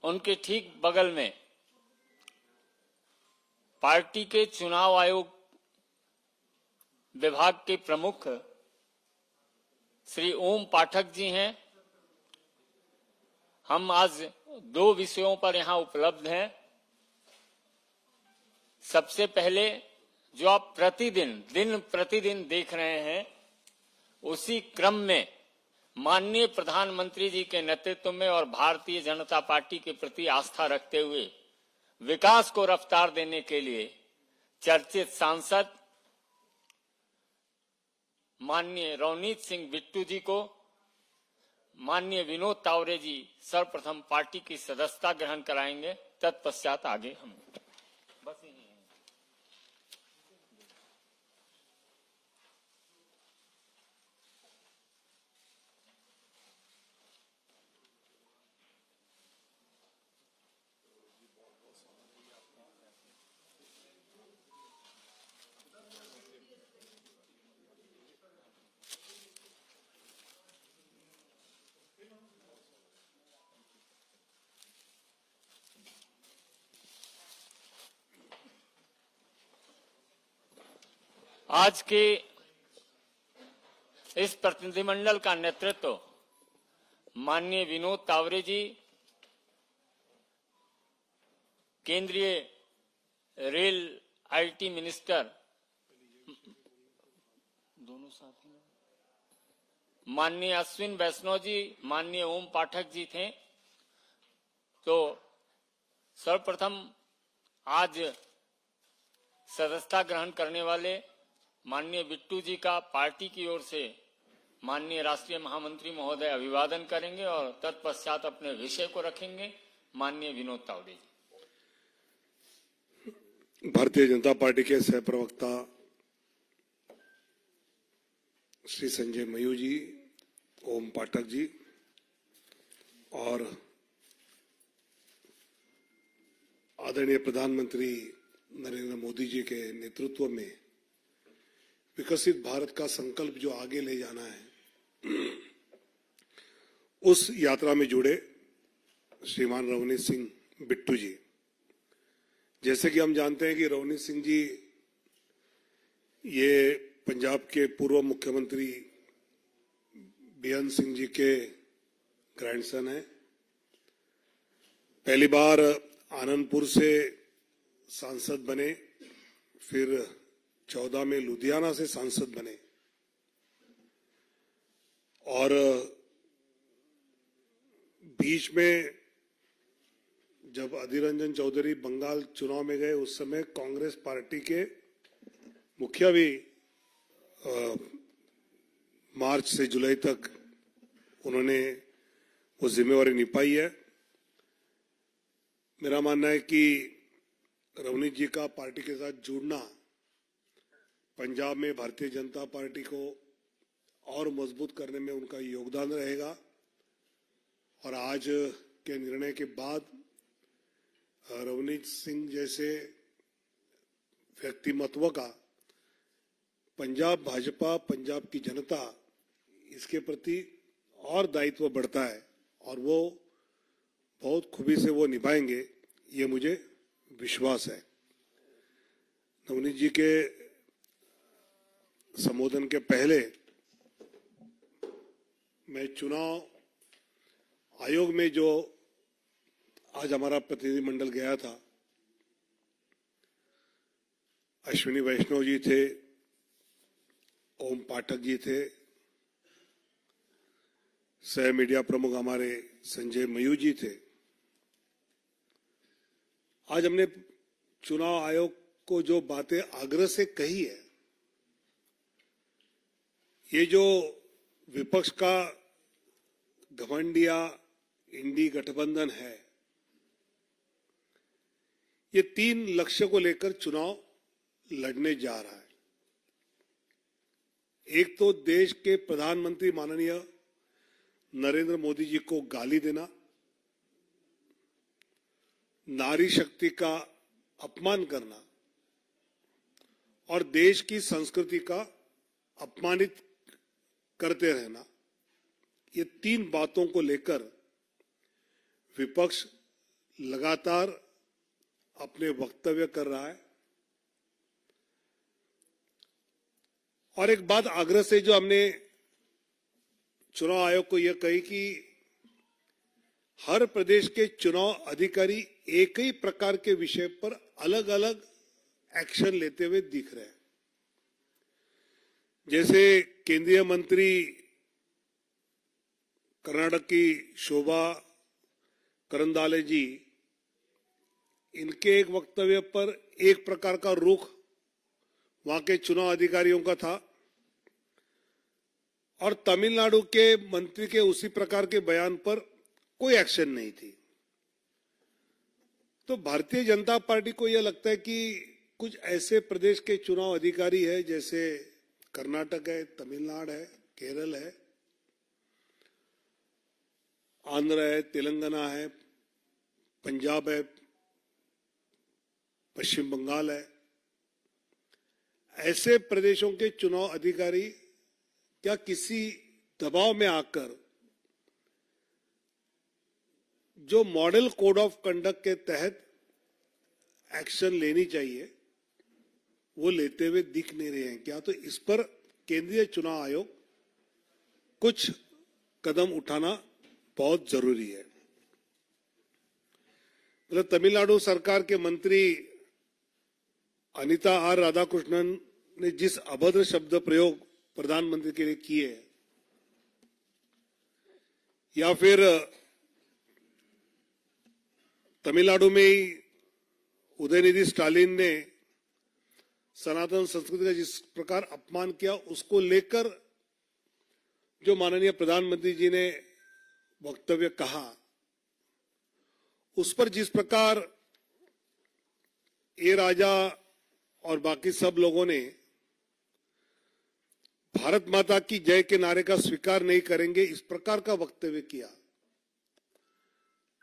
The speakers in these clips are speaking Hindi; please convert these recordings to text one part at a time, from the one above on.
उनके ठीक बगल में पार्टी के चुनाव आयोग विभाग के प्रमुख श्री ओम पाठक जी हैं। हम आज 2 विषयों पर यहां उपलब्ध हैं। सबसे पहले जो आप दिन प्रतिदिन देख रहे हैं, उसी क्रम में माननीय प्रधानमंत्री जी के नेतृत्व में और भारतीय जनता पार्टी के प्रति आस्था रखते हुए विकास को रफ्तार देने के लिए चर्चित सांसद माननीय रवनीत सिंह बिट्टू जी को माननीय विनोद तावरे जी सर्वप्रथम पार्टी की सदस्यता ग्रहण कराएंगे। तत्पश्चात आगे हम बस यही है। आज के इस प्रतिनिधिमंडल का नेतृत्व माननीय विनोद तावरे जी, केंद्रीय रेल आईटी मिनिस्टर दोनों साथ में, माननीय अश्विन वैष्णव जी, माननीय ओम पाठक जी थे। तो सर्वप्रथम आज सदस्यता ग्रहण करने वाले माननीय बिट्टू जी का पार्टी की ओर से माननीय राष्ट्रीय महामंत्री महोदय अभिवादन करेंगे और तत्पश्चात अपने विषय को रखेंगे माननीय विनोद तावरे जी। भारतीय जनता पार्टी के सह प्रवक्ता श्री संजय मयूर जी, ओम पाठक जी और आदरणीय प्रधानमंत्री नरेंद्र मोदी जी के नेतृत्व में विकसित भारत का संकल्प जो आगे ले जाना है, उस यात्रा में जुड़े श्रीमान रवनीत सिंह बिट्टू जी। जैसे कि हम जानते हैं कि रवनीत सिंह जी ये पंजाब के पूर्व मुख्यमंत्री बेअंत सिंह जी के ग्रैंडसन हैं। पहली बार आनंदपुर से सांसद बने, फिर 14 में लुधियाना से सांसद बने और बीच में जब अधीर रंजन चौधरी बंगाल चुनाव में गए, उस समय कांग्रेस पार्टी के मुखिया भी मार्च से जुलाई तक उन्होंने वो जिम्मेवारी निभाई है। मेरा मानना है कि रवनीत जी का पार्टी के साथ जुड़ना पंजाब में भारतीय जनता पार्टी को और मजबूत करने में उनका योगदान रहेगा और आज के निर्णय के बाद रवनीत सिंह जैसे व्यक्तिमत्व का पंजाब भाजपा, पंजाब की जनता, इसके प्रति और दायित्व बढ़ता है और वो बहुत खूबी से वो निभाएंगे, ये मुझे विश्वास है। रवनीत जी के संबोधन के पहले मैं चुनाव आयोग में जो आज हमारा प्रतिनिधिमंडल गया था, अश्विनी वैष्णव जी थे, ओम पाठक जी थे, सह मीडिया प्रमुख हमारे संजय मयूर जी थे। आज हमने चुनाव आयोग को जो बातें आग्रह से कही है, ये जो विपक्ष का घमंडिया इंडी गठबंधन है, ये 3 लक्ष्य को लेकर चुनाव लड़ने जा रहा है। एक तो देश के प्रधानमंत्री माननीय नरेंद्र मोदी जी को गाली देना, नारी शक्ति का अपमान करना और देश की संस्कृति का अपमानित करते रहना, ये 3 बातों को लेकर विपक्ष लगातार अपने वक्तव्य कर रहा है। और एक बात आग्रह से जो हमने चुनाव आयोग को यह कही कि हर प्रदेश के चुनाव अधिकारी एक ही प्रकार के विषय पर अलग अलग एक्शन लेते हुए दिख रहे हैं। जैसे केंद्रीय मंत्री कर्नाटक की शोभा करंदाले जी, इनके एक वक्तव्य पर एक प्रकार का रुख वहां के चुनाव अधिकारियों का था और तमिलनाडु के मंत्री के उसी प्रकार के बयान पर कोई एक्शन नहीं थी। तो भारतीय जनता पार्टी को यह लगता है कि कुछ ऐसे प्रदेश के चुनाव अधिकारी है, जैसे कर्नाटक है, तमिलनाडु है, केरल है, आंध्र है, तेलंगाना है, पंजाब है, पश्चिम बंगाल है, ऐसे प्रदेशों के चुनाव अधिकारी क्या किसी दबाव में आकर जो मॉडल कोड ऑफ कंडक्ट के तहत एक्शन लेनी चाहिए वो लेते हुए दिख नहीं रहे हैं क्या? तो इस पर केंद्रीय चुनाव आयोग कुछ कदम उठाना बहुत जरूरी है। मतलब तमिलनाडु सरकार के मंत्री अनिता आर राधाकृष्णन ने जिस अभद्र शब्द प्रयोग प्रधानमंत्री के लिए किए, या फिर तमिलनाडु में ही उदयनिधि स्टालिन ने सनातन संस्कृति का जिस प्रकार अपमान किया, उसको लेकर जो माननीय प्रधानमंत्री जी ने वक्तव्य कहा, उस पर जिस प्रकार ए राजा और बाकी सब लोगों ने भारत माता की जय के नारे का स्वीकार नहीं करेंगे, इस प्रकार का वक्तव्य किया।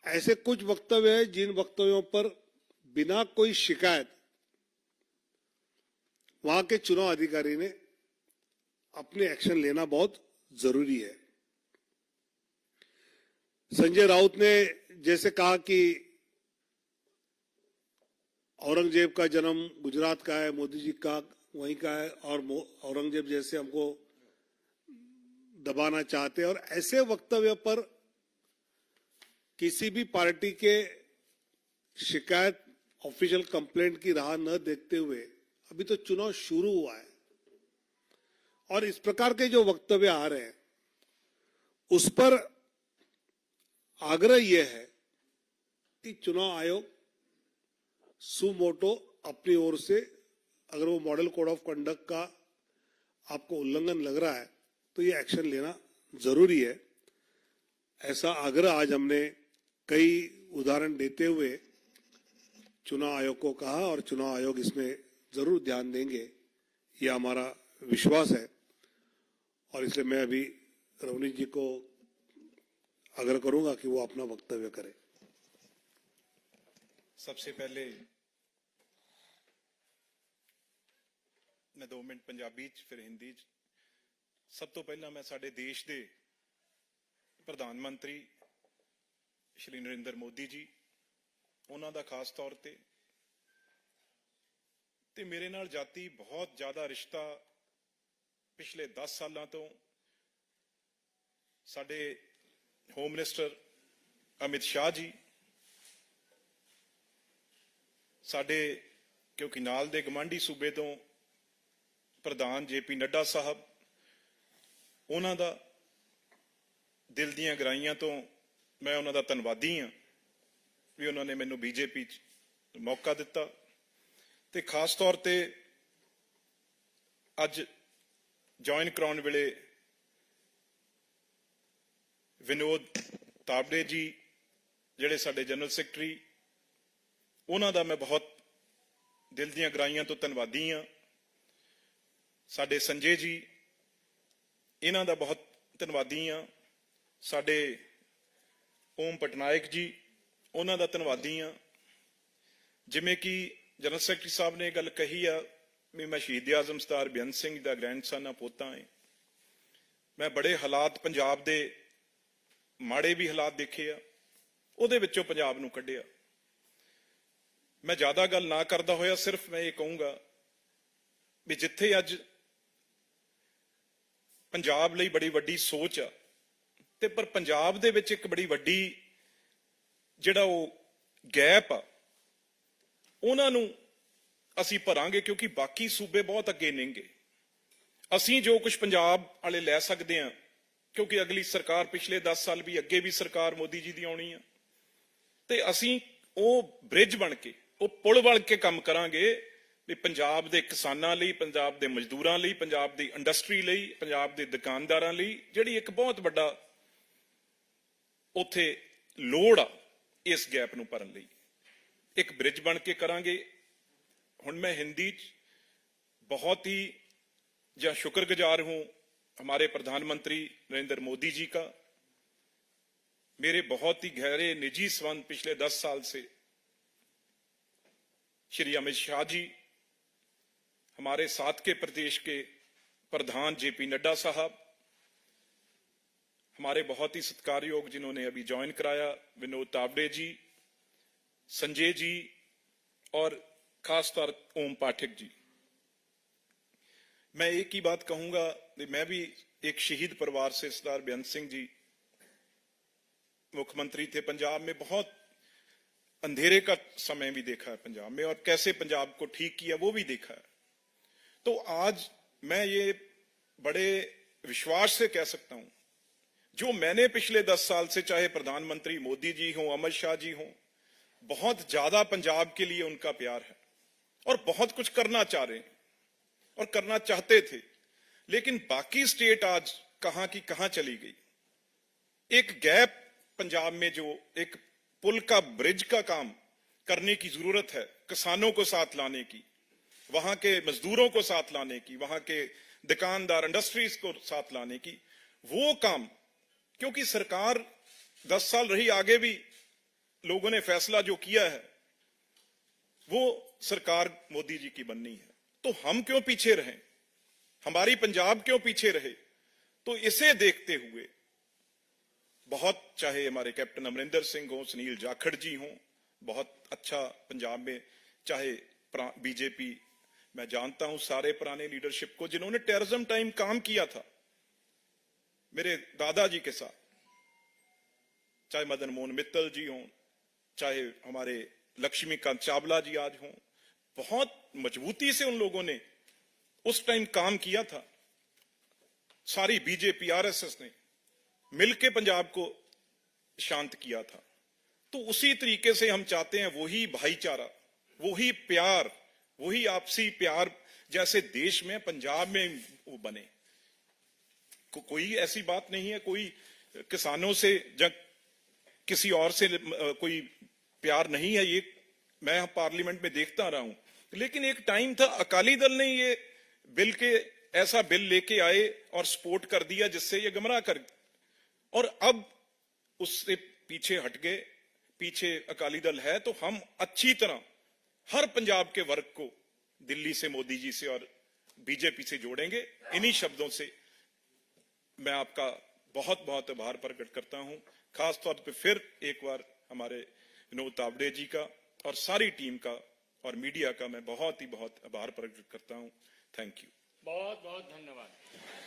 ऐसे कुछ वक्तव्य हैं जिन वक्तव्यों पर बिना कोई शिकायत वहां के चुनाव अधिकारी ने अपने एक्शन लेना बहुत जरूरी है। संजय राउत ने जैसे कहा कि औरंगजेब का जन्म गुजरात का है, मोदी जी का वहीं का है, और औरंगजेब जैसे हमको दबाना चाहते हैं, और ऐसे वक्तव्य पर किसी भी पार्टी के शिकायत ऑफिशियल कंप्लेंट की राह न देखते हुए अभी तो चुनाव शुरू हुआ है और इस प्रकार के जो वक्तव्य आ रहे हैं उस पर आग्रह यह है कि चुनाव आयोग सुमोटो अपनी ओर से, अगर वो मॉडल कोड ऑफ कंडक्ट का आपको उल्लंघन लग रहा है तो ये एक्शन लेना जरूरी है। ऐसा आग्रह आज हमने कई उदाहरण देते हुए चुनाव आयोग को कहा और चुनाव आयोग इसमें जरूर ध्यान देंगे, यह हमारा विश्वास है। और इसलिए मैं अभी रवनीत जी को आग्रह करूंगा कि वो अपना वक्तव्य करें। सबसे पहले मैं 2 मिनट पंजाबी च फिर हिंदी च। सब तो पहला मैं साडे देश दे प्रधानमंत्री श्री नरेंद्र मोदी जी, उन्हां दा खास तौर ते मेरे नाल जाती बहुत ज्यादा रिश्ता पिछले 10 सालों तो साडे होम मिनिस्टर अमित शाह जी, साडे क्योंकि नाल दे गवांढी सूबे तो प्रधान JP नड्डा साहब, उन्हां दा दिल दीआं गहराइयां तो मैं उन्हां दा धन्नवादी हाँ भी उन्होंने मैनू BJP च मौका दिता। ते खास तौर ते अज ज्वाइन कराउण वेले विनोद तावड़े जी जिहड़े साडे जनरल सैकटरी, उन्हां दा मैं बहुत दिल दीआं गहराइयां तो धन्नवादी हाँ। साडे संजय जी, इन्हां दा बहुत धन्नवादी हाँ। साडे ओम पटनायक जी, उन्हां दा धन्नवादी हाँ। जिवें कि जनरल सैकटरी साहब ने गल कही आ भी मैं शहीद आजम सरदार बेअंत सिंह दा ग्रैंडसन आ, पोता है। मैं बड़े हालात पंजाब दे माड़े भी हालात देखे आ, उहदे विचों पंजाब नूं कढिया। मैं ज्यादा गल ना करदा होया सिर्फ मैं ये कहूंगा भी जिथे अज पंजाब लई बड़ी वड्डी सोच आ ते पर पंजाब दे विच एक बड़ी वड्डी जिहड़ा वो गैप आ उन्हां नूं ਅਸੀਂ ਭਰਾਂਗੇ क्योंकि बाकी सूबे बहुत अगे नेंगे ਅਸੀਂ जो कुछ पंजाब वाले लै सकते हैं क्योंकि अगली सरकार पिछले 10 साल भी अगे भी सरकार मोदी जी की आनी है तो ਅਸੀਂ ਉਹ ब्रिज बन के वो पुल बन के काम करांगे भी पंजाब के किसानां लई पंजाब के मजदूरां लई पंजाब की इंडस्ट्री लई पंजाब के दुकानदारां लई जिहड़ी एक बहुत बड़ा उत्थे लोड़ आ इस गैप नूं भरन लई एक ब्रिज बन के करांगे। हुण मैं हिंदी बहुत ही या शुक्रगुजार हूं हमारे प्रधानमंत्री नरेंद्र मोदी जी का। मेरे बहुत ही गहरे निजी संबंध पिछले 10 साल से श्री अमित शाह जी, हमारे साथ के प्रदेश के प्रधान जेपी नड्डा साहब, हमारे बहुत ही सत्कारयोग जिन्होंने अभी ज्वाइन कराया विनोद तावड़े जी, संजय जी और खासतौर ओम पाठक जी। मैं एक ही बात कहूंगा, मैं भी एक शहीद परिवार से सरदार बेअंत सिंह जी मुख्यमंत्री थे पंजाब में, बहुत अंधेरे का समय भी देखा है पंजाब में और कैसे पंजाब को ठीक किया वो भी देखा है। तो आज मैं ये बड़े विश्वास से कह सकता हूं जो मैंने पिछले 10 साल से, चाहे प्रधानमंत्री मोदी जी हों, अमित शाह जी हों, बहुत ज्यादा पंजाब के लिए उनका प्यार है और बहुत कुछ करना चाह रहे हैं और करना चाहते थे, लेकिन बाकी स्टेट आज कहां की कहां चली गई। एक गैप पंजाब में जो एक पुल का ब्रिज का काम करने की जरूरत है, किसानों को साथ लाने की, वहां के मजदूरों को साथ लाने की, वहां के दुकानदार इंडस्ट्रीज को साथ लाने की, वो काम क्योंकि सरकार 10 साल रही, आगे भी लोगों ने फैसला जो किया है वो सरकार मोदी जी की बननी है। तो हम क्यों पीछे रहें, हमारी पंजाब क्यों पीछे रहे। तो इसे देखते हुए बहुत, चाहे हमारे कैप्टन अमरिंदर सिंह हो, सुनील जाखड़ जी हों, बहुत अच्छा पंजाब में, चाहे बीजेपी, मैं जानता हूं सारे पुराने लीडरशिप को जिन्होंने टेररिज्म टाइम काम किया था मेरे दादाजी के साथ, चाहे मदन मोहन मित्तल जी हों, चाहे हमारे लक्ष्मीकांत चावला जी आज हों, बहुत मजबूती से उन लोगों ने उस टाइम काम किया था। सारी बीजेपी आरएसएस ने मिलकर पंजाब को शांत किया था। तो उसी तरीके से हम चाहते हैं वही भाईचारा, वही प्यार, वही आपसी प्यार जैसे देश में पंजाब में वो बने। कोई ऐसी बात नहीं है, कोई किसानों से जब किसी और से कोई प्यार नहीं है, ये मैं पार्लियामेंट में देखता रहा हूं। लेकिन एक टाइम था अकाली दल ने ये बिल के ऐसा बिल लेके आए और सपोर्ट कर दिया जिससे ये गुमराह कर, और अब उससे पीछे हट गए। पीछे अकाली दल है तो हम अच्छी तरह हर पंजाब के वर्ग को दिल्ली से, मोदी जी से और बीजेपी से जोड़ेंगे। इन्हीं शब्दों से मैं आपका बहुत बहुत आभार प्रकट करता हूं। खासतौर पे फिर एक बार हमारे विनोद तावड़े जी का और सारी टीम का और मीडिया का मैं बहुत ही बहुत आभार प्रकट करता हूं। Thank you. बहुत बहुत धन्यवाद।